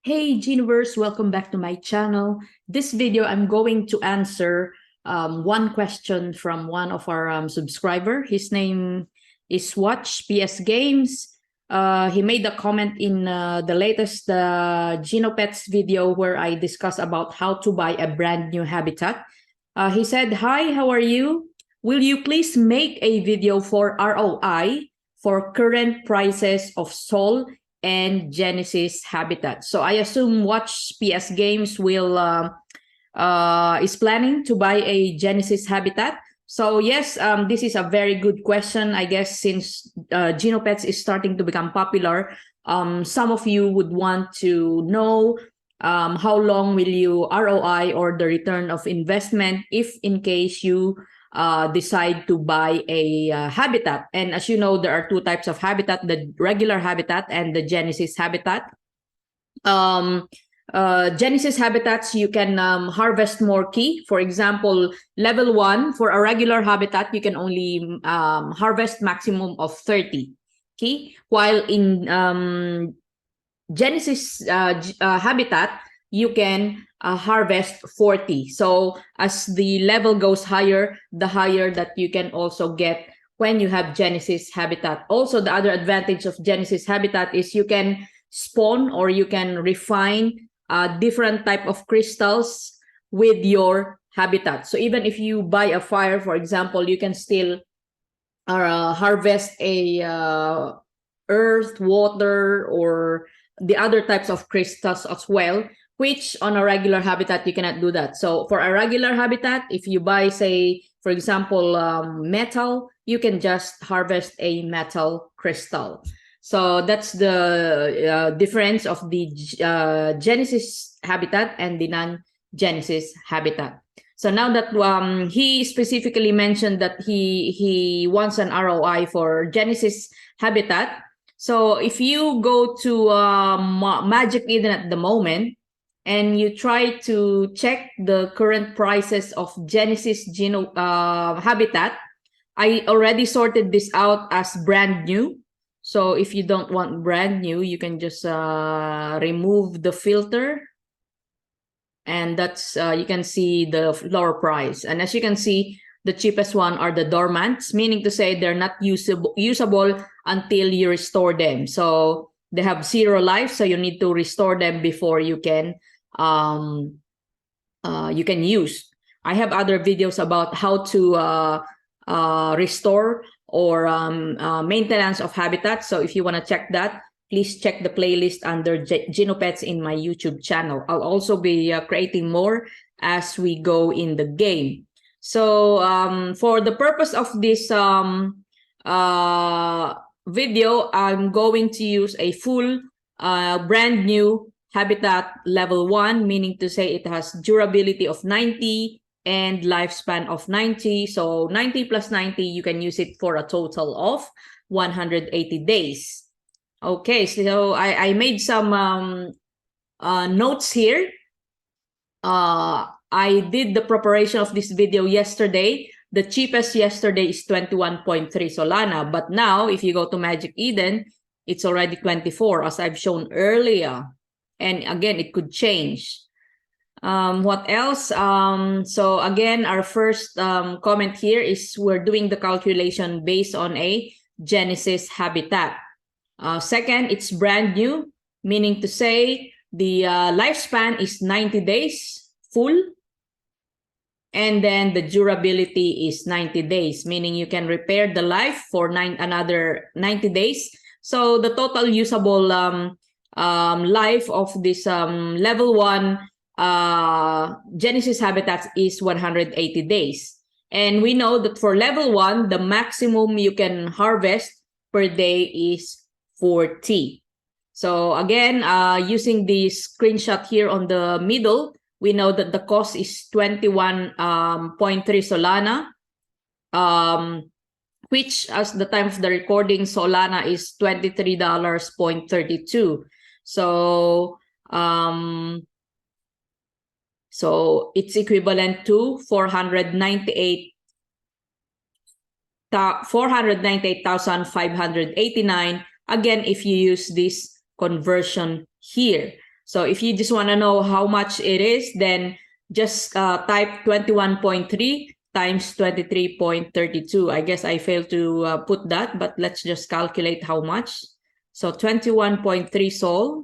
Hey Geniverse, welcome back to my channel. This video, I'm going to answer one question from one of our subscriber. His name is Watch PS Games. He made a comment in the latest Genopets video where I discuss about how to buy a brand new habitat. He said, "Hi, how are you? Will you please make a video for ROI for current prices of Sol and Genesis habitat?" So I assume Watch PS Games is planning to buy a Genesis habitat. So yes, this is a very good question. I guess since Genopets is starting to become popular, some of you would want to know how long will you ROI or the return of investment if in case you decide to buy a habitat. And as you know, there are two types of habitat, the regular habitat and the Genesis habitat. Genesis habitats, you can harvest more key. For example, level 1, for a regular habitat, you can only harvest maximum of 30 key, while in Genesis habitat, you can harvest 40. So as the level goes higher, the higher that you can also get when you have Genesis habitat. Also, the other advantage of Genesis habitat is you can spawn or you can refine different type of crystals with your habitat. So even if you buy a fire, for example, you can still harvest a earth, water, or the other types of crystals as well, which on a regular habitat, you cannot do that. So for a regular habitat, if you buy, say, for example, metal, you can just harvest a metal crystal. So that's the difference of the Genesis habitat and the non-Genesis habitat. So now that he specifically mentioned that he wants an ROI for Genesis habitat. So if you go to Magic Eden at the moment and you try to check the current prices of Genesis habitat, I already sorted this out as brand new. So if you don't want brand new, you can just remove the filter. And that's, you can see the lower price. And as you can see, the cheapest one are the dormants, meaning to say they're not usable until you restore them. So they have 0 life, so you need to restore them before you can use. I have other videos about how to restore or maintenance of habitat. So if you want to check that, please check the playlist under Genopets in my YouTube channel. I'll also be creating more as we go in the game. So for the purpose of this video, I'm going to use a full brand new habitat level 1, meaning to say it has durability of 90 and lifespan of 90. So 90 plus 90, you can use it for a total of 180 days. Okay, so I made some notes here. I did the preparation of this video yesterday. The cheapest yesterday is 21.3 Solana. But now, if you go to Magic Eden, it's already 24, as I've shown earlier. And again, it could change. What else? So again, our first comment here is we're doing the calculation based on a Genesis habitat. Second, it's brand new, meaning to say the lifespan is 90 days full. And then the durability is 90 days, meaning you can repair the life for another 90 days. So the total usable life of this level 1 Genesis habitats is 180 days. And we know that for level 1, the maximum you can harvest per day is 40. So again, using the screenshot here on the middle, we know that the cost is 21.3 Solana, which as the time of the recording, Solana is $23.32. So it's equivalent to 498,589. Again, if you use this conversion here. So if you just want to know how much it is, then just type 21.3 times 23.32. I guess I failed to put that, but let's just calculate how much. So 21.3 sol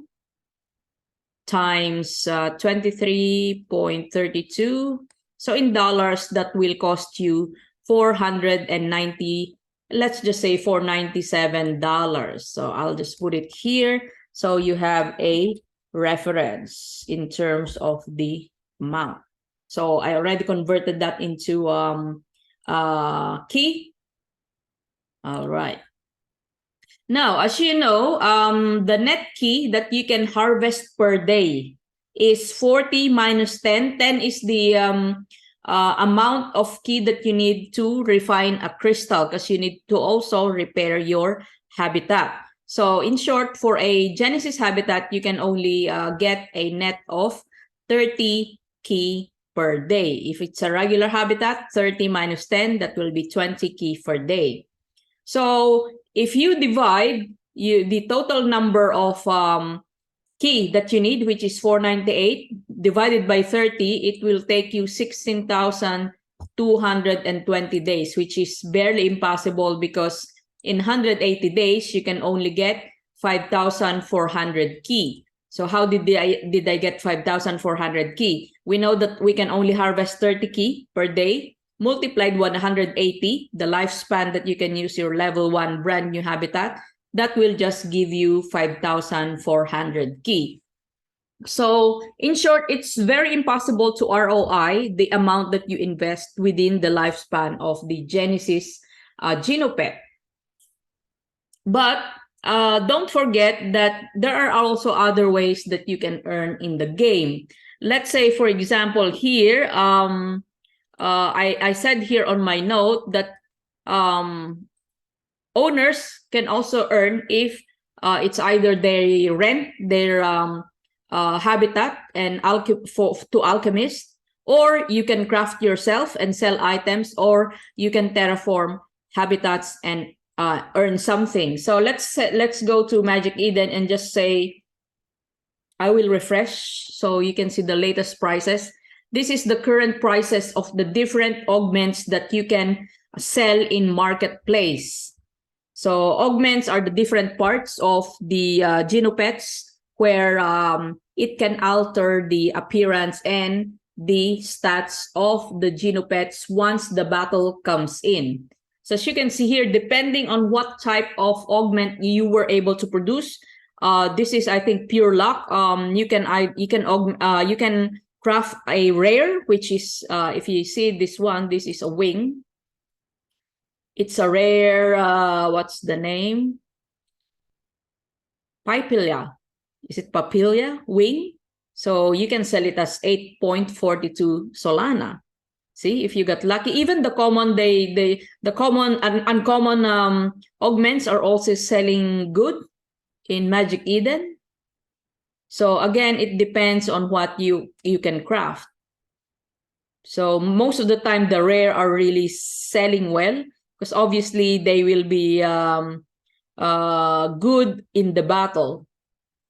times 23.32. So in dollars, that will cost you 490, let's just say $497. So I'll just put it here. So you have a reference in terms of the amount. So I already converted that into key. All right. Now, as you know, the net key that you can harvest per day is 40 minus 10. 10 is the amount of key that you need to refine a crystal, because you need to also repair your habitat. So in short, for a Genesis habitat, you can only get a net of 30 key per day. If it's a regular habitat, 30 minus 10, that will be 20 key per day. So if you divide the total number of key that you need, which is 498, divided by 30, it will take you 16,220 days, which is barely impossible, because in 180 days, you can only get 5,400 key. So how did I get 5,400 key? We know that we can only harvest 30 key per day, multiplied 180, the lifespan that you can use your level 1 brand new habitat, that will just give you 5,400 key. So in short, it's very impossible to ROI the amount that you invest within the lifespan of the Genesis Genopet. But don't forget that there are also other ways that you can earn in the game. Let's say, for example, here, I said here on my note that owners can also earn if it's either they rent their habitat and to alchemists, or you can craft yourself and sell items, or you can terraform habitats and earn something. So let's go to Magic Eden and just say, I will refresh so you can see the latest prices. This is the current prices of the different augments that you can sell in marketplace. So augments are the different parts of the Genopets, where it can alter the appearance and the stats of the Genopets once the battle comes in. So as you can see here, depending on what type of augment you were able to produce, this is, I think, pure luck. You can craft a rare, which is, if you see this one, this is a wing. It's a rare, what's the name? Papilla. Is it Papilla wing? So you can sell it as 8.42 Solana. See, if you got lucky, even the common, the common and uncommon augments are also selling good in Magic Eden. So again, it depends on what you can craft. So most of the time, the rare are really selling well, because obviously they will be good in the battle.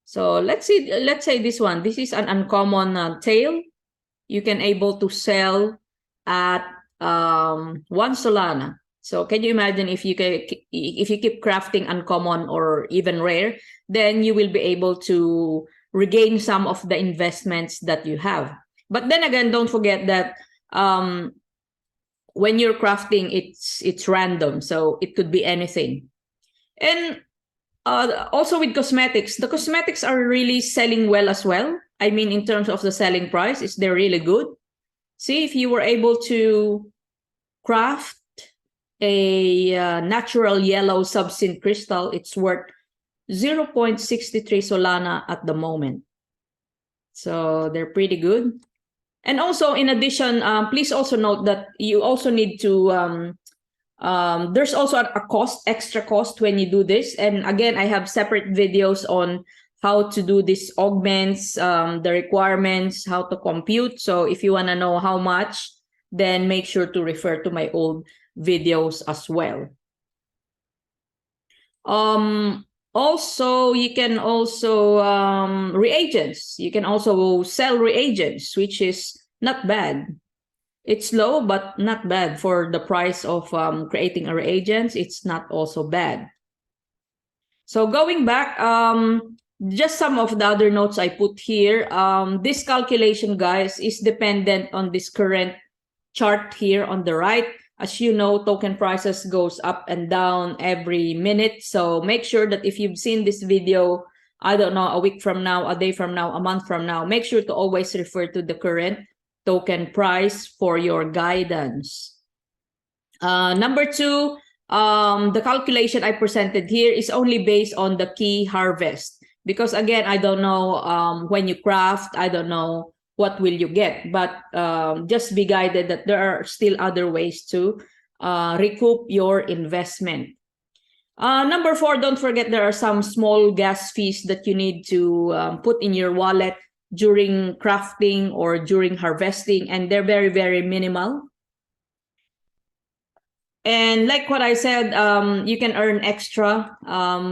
So let's say this one. This is an uncommon tail. You can able to sell at 1 Solana. So can you imagine if you keep crafting uncommon or even rare, then you will be able to regain some of the investments that you have. But then again, don't forget that when you're crafting, it's random, so it could be anything. And also with cosmetics, the cosmetics are really selling well as well. I mean, in terms of the selling price, they're really good. See, if you were able to craft a natural yellow subsyn crystal, it's worth 0.63 Solana at the moment. So they're pretty good. And also, in addition, please also note that you also need to, there's also extra cost when you do this. And again, I have separate videos on how to do these augments, the requirements, how to compute. So if you want to know how much, then make sure to refer to my old videos as well. Also, you can also reagents. You can also sell reagents, which is not bad. It's low, but not bad for the price of creating a reagents. It's not also bad. So going back, just some of the other notes I put here. This calculation, guys, is dependent on this current chart here on the right. As you know, token prices goes up and down every minute. So make sure that if you've seen this video, I don't know, a week from now, a day from now, a month from now, make sure to always refer to the current token price for your guidance. Number two, the calculation I presented here is only based on the key harvest. Because again, I don't know when you craft, I don't know what will you get, but just be guided that there are still other ways to recoup your investment. Number four, don't forget there are some small gas fees that you need to put in your wallet during crafting or during harvesting, and they're very, very minimal. And like what I said, you can earn extra,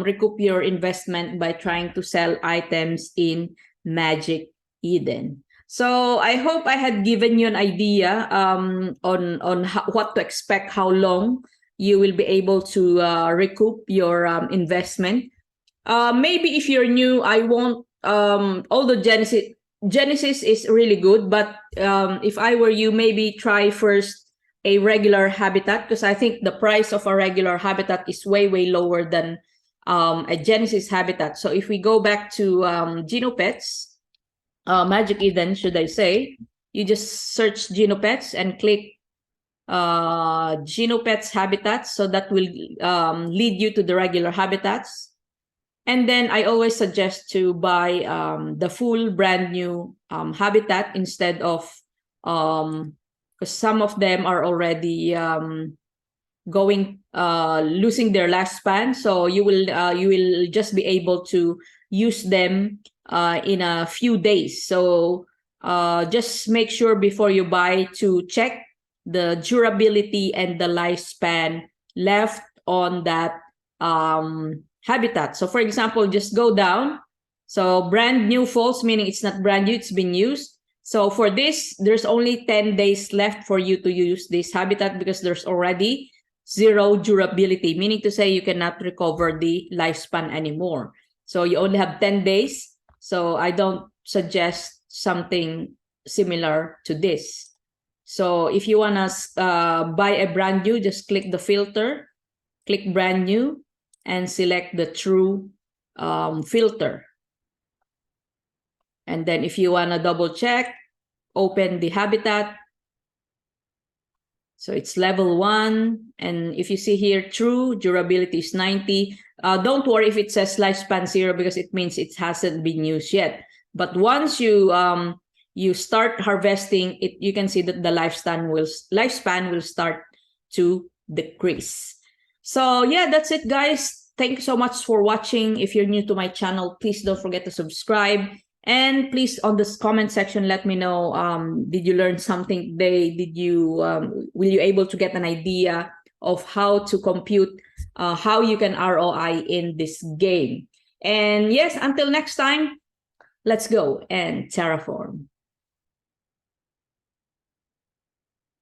recoup your investment by trying to sell items in Magic Eden. So I hope I had given you an idea on what to expect, how long you will be able to recoup your investment. Maybe if you're new, I won't, although Genesis is really good, but if I were you, maybe try first a regular habitat, because I think the price of a regular habitat is way, way lower than a Genesis habitat. So if we go back to Genopets, Magic Eden, should I say, you just search Genopets and click Genopets habitats. So that will lead you to the regular habitats. And then I always suggest to buy the full brand new habitat instead of because some of them are already losing their lifespan. So you will just be able to use them in a few days. So just make sure before you buy to check the durability and the lifespan left on that habitat. So for example, just go down. So brand new false, meaning it's not brand new, it's been used. So for this, there's only 10 days left for you to use this habitat because there's already zero durability, meaning to say you cannot recover the lifespan anymore. So you only have 10 days. So I don't suggest something similar to this. So if you want to buy a brand new, just click the filter, click brand new, and select the true filter. And then if you want to double check, open the habitat. So it's level 1. And if you see here, true, durability is 90. Don't worry if it says lifespan 0 because it means it hasn't been used yet. But once you start harvesting it, you can see that the lifespan will start to decrease. So yeah, that's it, guys. Thank you so much for watching. If you're new to my channel, please don't forget to subscribe. And please, on this comment section, let me know, did you learn something today? Will you able to get an idea of how to compute, how you can ROI in this game? And yes, until next time, let's go and terraform.